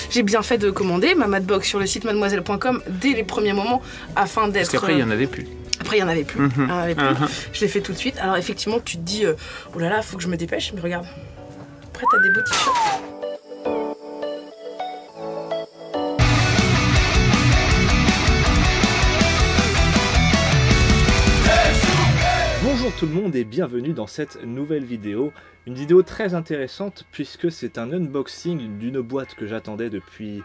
j'ai bien fait de commander ma Madbox sur le site mademoiselle.com dès les premiers moments afin d'être... Parce qu'après, il n'y en avait plus. Après, il n'y en avait plus. Je l'ai fait tout de suite. Alors, effectivement, tu te dis, oh là là, faut que je me dépêche. Mais regarde, après, t'as des beaux t-shirts. Bonjour tout le monde et bienvenue dans cette nouvelle vidéo. Une vidéo très intéressante puisque c'est un unboxing d'une boîte que j'attendais depuis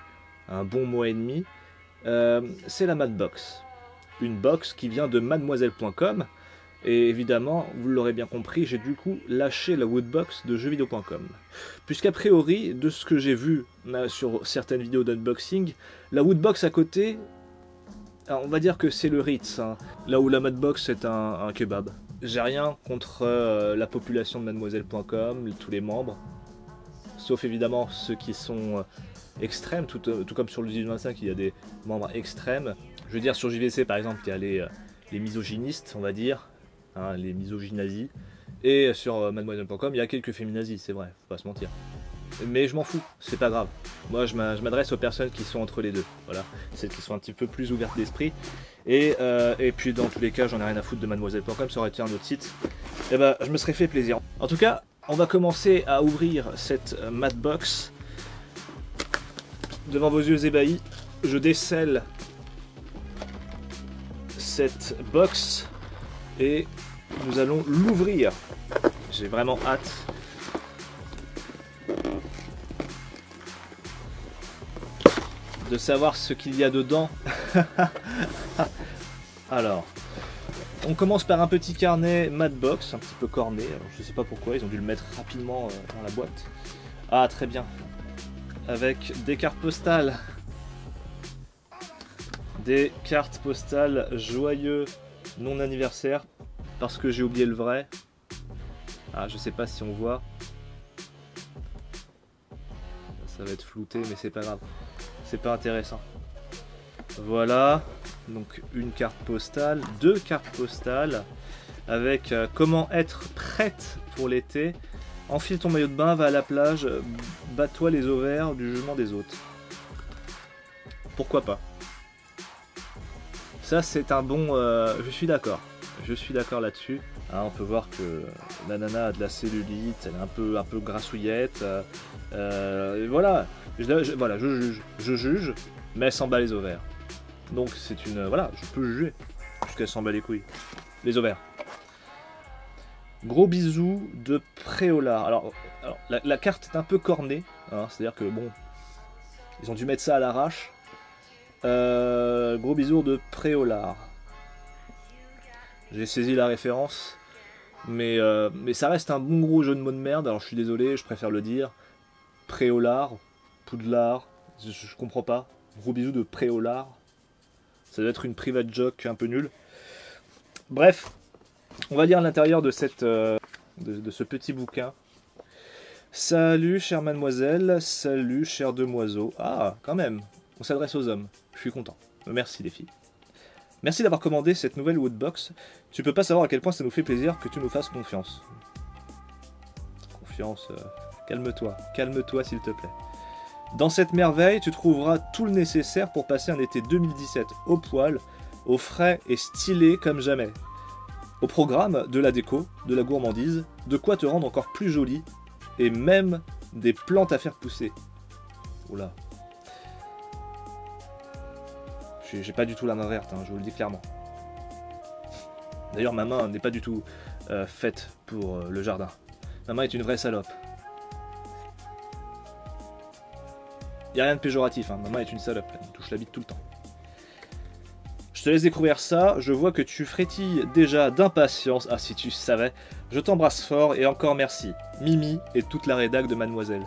un bon mois et demi. C'est la Madbox. Une box qui vient de mademoiselle.com. Et évidemment, vous l'aurez bien compris, j'ai du coup lâché la Woodbox de jeuxvideo.com. Puisqu'a priori, de ce que j'ai vu sur certaines vidéos d'unboxing, la Woodbox à côté, on va dire que c'est le Ritz, hein, là où la Madbox c'est un kebab. J'ai rien contre la population de mademoiselle.com, tous les membres, sauf évidemment ceux qui sont extrêmes, tout comme sur le 18-25 il y a des membres extrêmes. Je veux dire sur JVC par exemple il y a les misogynistes on va dire, hein, les misogynazis, et sur mademoiselle.com il y a quelques féminazis, c'est vrai, faut pas se mentir. Mais je m'en fous, c'est pas grave. Moi je m'adresse aux personnes qui sont entre les deux, voilà, celles qui sont un petit peu plus ouvertes d'esprit. Et puis dans tous les cas j'en ai rien à foutre de mademoiselle.com, ça aurait été un autre site. Et ben je me serais fait plaisir. En tout cas, on va commencer à ouvrir cette Madbox. Devant vos yeux ébahis, je décèle cette box et nous allons l'ouvrir. J'ai vraiment hâte. De savoir ce qu'il y a dedans. Alors, on commence par un petit carnet Madbox, un petit peu corné. Alors, je sais pas pourquoi, ils ont dû le mettre rapidement dans la boîte. Ah, très bien. Avec des cartes postales. Des cartes postales joyeux non anniversaire. Parce que j'ai oublié le vrai. Ah, je sais pas si on voit. Ça va être flouté, mais c'est pas grave. C'est pas intéressant. Voilà, donc une carte postale, deux cartes postales avec comment être prête pour l'été. Enfile ton maillot de bain, va à la plage, bats-toi les ovaires du jugement des autres. Pourquoi pas? Ça c'est un bon... je suis d'accord. Je suis d'accord là-dessus. Hein, on peut voir que la nana a de la cellulite, elle est un peu grassouillette. Voilà. Je juge, mais elle s'en bat les ovaires. Donc c'est une... Voilà, je peux juger, puisqu'elle s'en bat les couilles. Les ovaires. Gros bisous de Préolard. Alors la carte est un peu cornée, hein, c'est-à-dire que bon, ils ont dû mettre ça à l'arrache. Gros bisous de Préolard. J'ai saisi la référence, mais ça reste un bon gros jeu de mots de merde, alors je suis désolé, je préfère le dire. Préolard, Poudlard, je comprends pas. Gros bisous de Préolard. Ça doit être une private joke un peu nulle. Bref, on va lire l'intérieur de de ce petit bouquin. Salut chère mademoiselle, salut chère demoiseau. Ah, quand même, on s'adresse aux hommes, je suis content. Merci les filles. Merci d'avoir commandé cette nouvelle Woodbox. Tu peux pas savoir à quel point ça nous fait plaisir que tu nous fasses confiance. Confiance, calme-toi s'il te plaît. Dans cette merveille, tu trouveras tout le nécessaire pour passer un été 2017 au poil, au frais et stylé comme jamais. Au programme, de la déco, de la gourmandise, de quoi te rendre encore plus jolie, et même des plantes à faire pousser. Oula. J'ai pas du tout la main verte, hein, je vous le dis clairement. D'ailleurs, ma main n'est pas du tout faite pour le jardin. Ma main est une vraie salope. Il n'y a rien de péjoratif, hein. Ma main est une salope, elle me touche la bite tout le temps. Je te laisse découvrir ça, je vois que tu frétilles déjà d'impatience. Ah, si tu savais. Je t'embrasse fort et encore merci. Mimi et toute la rédac de Mademoiselle.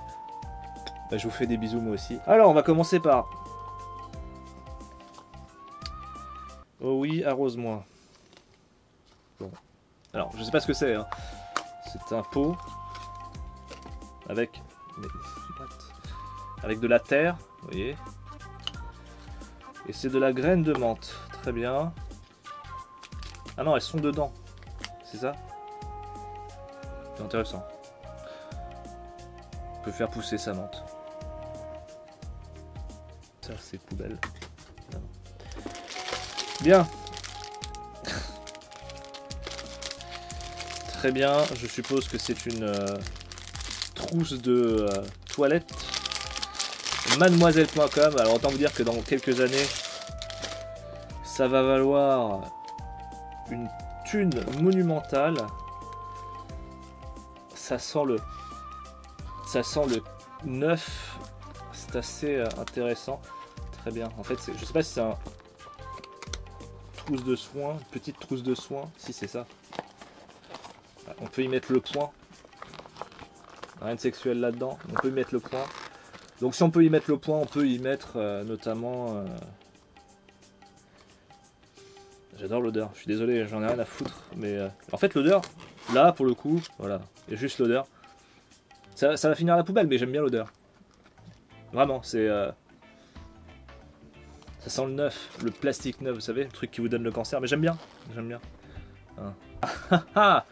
Bah, je vous fais des bisous moi aussi. Alors, on va commencer par... Oh oui, arrose-moi. Bon. Alors, je sais pas ce que c'est, hein. C'est un pot avec de la terre, vous voyez. Et c'est de la graine de menthe. Très bien. Ah non, elles sont dedans. C'est ça? C'est intéressant. On peut faire pousser sa menthe. Ça, c'est poubelle. Non. Bien. Très bien, je suppose que c'est une trousse de toilette. Mademoiselle.com. Alors autant vous dire que dans quelques années, ça va valoir une thune monumentale. Ça sent le neuf. C'est assez intéressant. Très bien. En fait, je sais pas si c'est un trousse de soins, une petite trousse de soins. Si c'est ça. On peut y mettre le point. Rien de sexuel là-dedans. On peut y mettre le point. Donc si on peut y mettre le point, on peut y mettre notamment... J'adore l'odeur. Je suis désolé, j'en ai rien à foutre. Mais en fait l'odeur, là pour le coup, voilà. Et juste l'odeur. Ça va finir à la poubelle, mais j'aime bien l'odeur. Vraiment, c'est... Ça sent le neuf, le plastique neuf, vous savez, le truc qui vous donne le cancer. Mais j'aime bien, j'aime bien. Hein.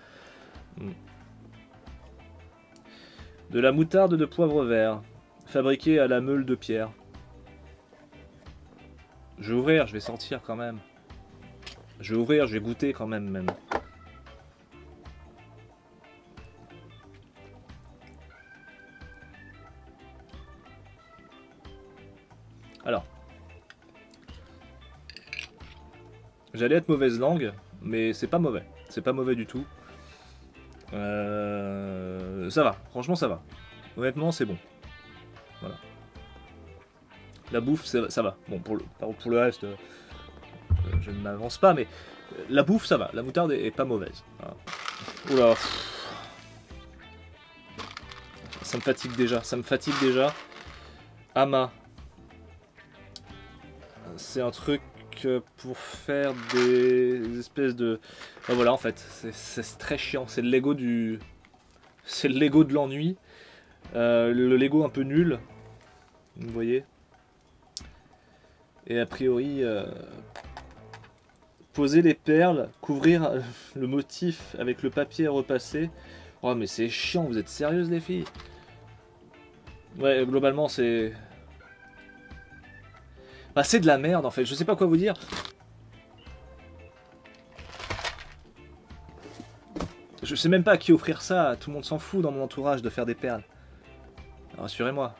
De la moutarde de poivre vert, fabriquée à la meule de pierre. Je vais ouvrir, je vais sentir quand même. Je vais ouvrir, je vais goûter quand même. Alors. J'allais être mauvaise langue, mais c'est pas mauvais. C'est pas mauvais du tout. Ça va, franchement ça va. Honnêtement c'est bon. Voilà. La bouffe ça va. Bon pour le reste, je ne m'avance pas, mais la bouffe ça va. La moutarde est pas mauvaise. Voilà. Oula. Ça me fatigue déjà. Ama. C'est un truc pour faire des espèces de... Ben voilà en fait, c'est très chiant. C'est le Lego du... C'est le Lego de l'ennui. Le Lego un peu nul. Vous voyez. Et a priori... poser les perles, couvrir le motif avec le papier repassé. Oh mais c'est chiant, vous êtes sérieuses les filles? Ouais, globalement c'est... Bah c'est de la merde en fait, je sais pas quoi vous dire. Je sais même pas à qui offrir ça, tout le monde s'en fout dans mon entourage de faire des perles. Rassurez-moi.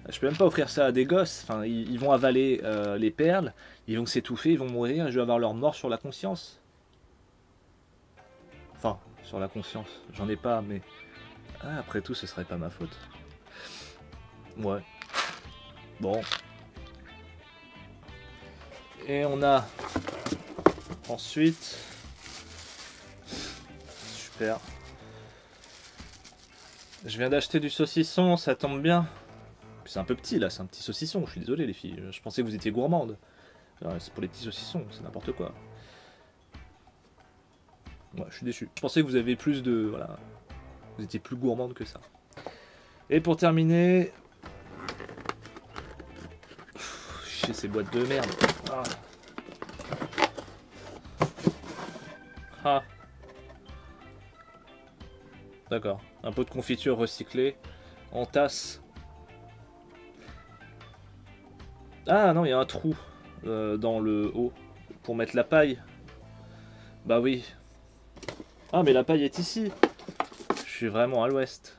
Je peux même pas offrir ça à des gosses, enfin ils vont avaler les perles, ils vont s'étouffer, ils vont mourir, et je vais avoir leur mort sur la conscience. Enfin, sur la conscience, j'en ai pas, mais... Ah, après tout, ce serait pas ma faute. Ouais. Bon. Et on a ensuite, super, je viens d'acheter du saucisson, ça tombe bien. C'est un peu petit là, c'est un petit saucisson, je suis désolé les filles, je pensais que vous étiez gourmandes. C'est pour les petits saucissons, c'est n'importe quoi. Ouais, je suis déçu, je pensais que vous avez plus de... Voilà, vous étiez plus gourmande que ça. Et pour terminer... Chier ces boîtes de merde. Ah. Ah. D'accord. Un pot de confiture recyclé en tasse. Ah non, il y a un trou dans le haut pour mettre la paille. Bah oui. Ah mais la paille est ici. Je suis vraiment à l'ouest.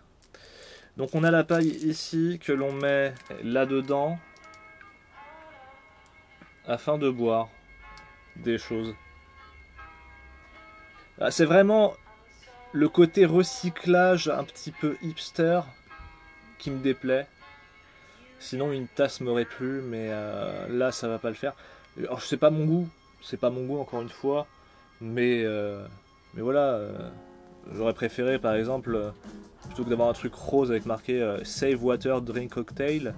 Donc on a la paille ici que l'on met là-dedans afin de boire des choses. Ah, c'est vraiment le côté recyclage un petit peu hipster qui me déplaît. Sinon une tasse m'aurait plu, mais là ça va pas le faire. Alors c'est pas mon goût encore une fois, mais voilà, j'aurais préféré par exemple, plutôt que d'avoir un truc rose avec marqué Save Water Drink Cocktail,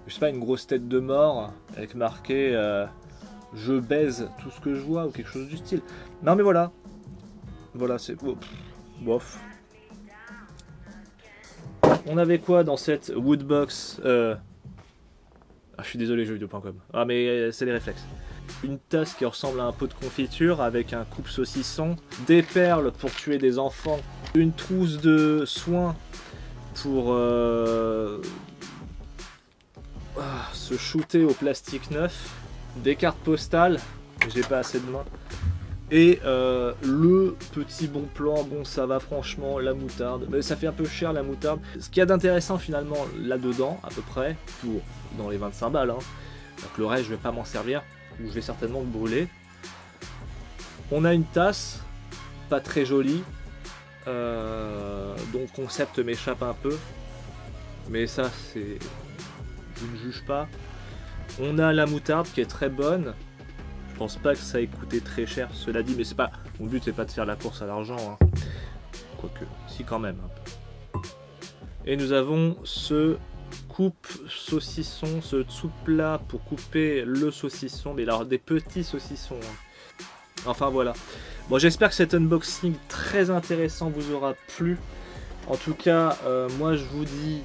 je sais pas, une grosse tête de mort avec marqué je baise tout ce que je vois ou quelque chose du style. Non mais voilà, c'est bof. On avait quoi dans cette Woodbox Ah, je suis désolé, jeuxvideo.com. Ah, mais c'est les réflexes. Une tasse qui ressemble à un pot de confiture avec un coupe saucisson, des perles pour tuer des enfants, une trousse de soins pour se shooter au plastique neuf, des cartes postales, j'ai pas assez de mains, et le petit bon plan, bon ça va franchement, la moutarde, mais ça fait un peu cher la moutarde. Ce qu'il y a d'intéressant finalement là-dedans, à peu près, pour dans les 25 balles, hein. Donc le reste je vais pas m'en servir, ou je vais certainement le brûler. On a une tasse, pas très jolie, dont le concept m'échappe un peu, mais ça c'est... je ne juge pas. On a la moutarde qui est très bonne. Je pense pas que ça ait coûté très cher, cela dit, mais c'est pas... mon but c'est pas de faire la course à l'argent, hein. Quoique, si quand même un peu. Et nous avons ce coupe saucisson, ce dessous-plat pour couper le saucisson, mais alors des petits saucissons, hein. Enfin voilà. Bon, j'espère que cet unboxing très intéressant vous aura plu. En tout cas, moi je vous dis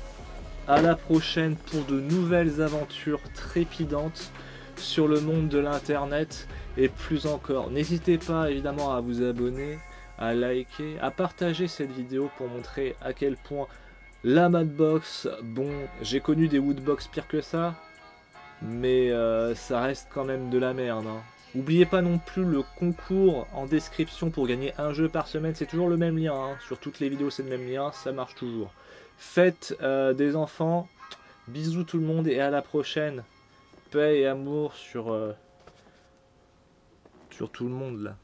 à la prochaine pour de nouvelles aventures trépidantes sur le monde de l'internet et plus encore. N'hésitez pas évidemment à vous abonner, à liker, à partager cette vidéo pour montrer à quel point la Madbox, bon, j'ai connu des Woodbox pire que ça, mais ça reste quand même de la merde, hein. N'oubliez pas non plus le concours en description pour gagner un jeu par semaine, c'est toujours le même lien, hein. Sur toutes les vidéos c'est le même lien, ça marche toujours. Faites des enfants, bisous tout le monde et à la prochaine. Paix et amour sur tout le monde là.